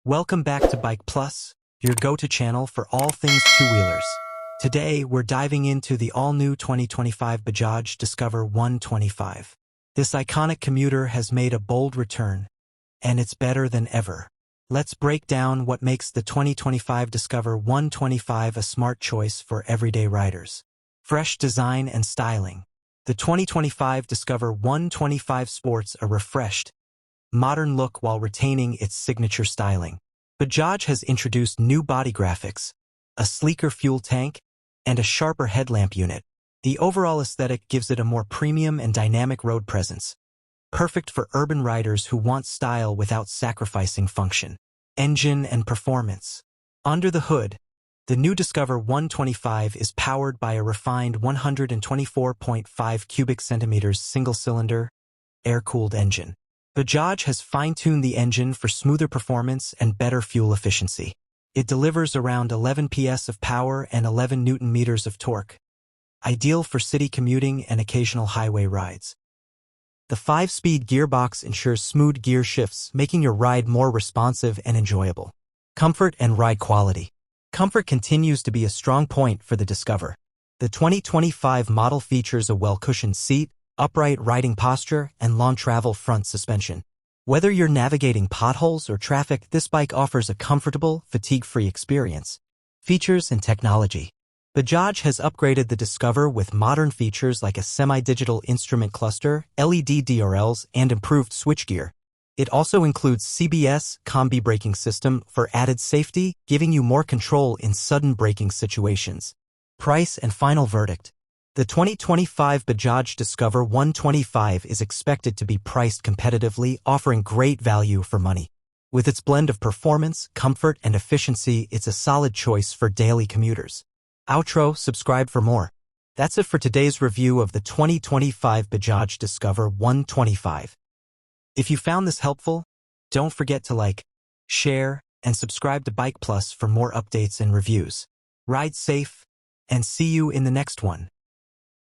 Welcome back to Bike Plus, your go-to channel for all things two-wheelers. Today, we're diving into the all-new 2025 Bajaj Discover 125. This iconic commuter has made a bold return, and it's better than ever. Let's break down what makes the 2025 Discover 125 a smart choice for everyday riders. Fresh design and styling. The 2025 Discover 125 sports a refreshed, modern look while retaining its signature styling. Bajaj has introduced new body graphics, a sleeker fuel tank, and a sharper headlamp unit. The overall aesthetic gives it a more premium and dynamic road presence, perfect for urban riders who want style without sacrificing function. Engine and performance. Under the hood, the new Discover 125 is powered by a refined 124.5 cubic centimeters single-cylinder, air-cooled engine. Bajaj has fine-tuned the engine for smoother performance and better fuel efficiency. It delivers around 11 PS of power and 11 Nm of torque, ideal for city commuting and occasional highway rides. The 5-speed gearbox ensures smooth gear shifts, making your ride more responsive and enjoyable. Comfort and ride quality. Comfort continues to be a strong point for the Discover. The 2025 model features a well-cushioned seat, upright riding posture, and long-travel front suspension. Whether you're navigating potholes or traffic, this bike offers a comfortable, fatigue-free experience. Features and technology. Bajaj has upgraded the Discover with modern features like a semi-digital instrument cluster, LED DRLs, and improved switchgear. It also includes CBS combi braking system for added safety, giving you more control in sudden braking situations. Price and final verdict. The 2025 Bajaj Discover 125 is expected to be priced competitively, offering great value for money. With its blend of performance, comfort, and efficiency, it's a solid choice for daily commuters. Outro, subscribe for more. That's it for today's review of the 2025 Bajaj Discover 125. If you found this helpful, don't forget to like, share, and subscribe to Bike Plus for more updates and reviews. Ride safe, and see you in the next one.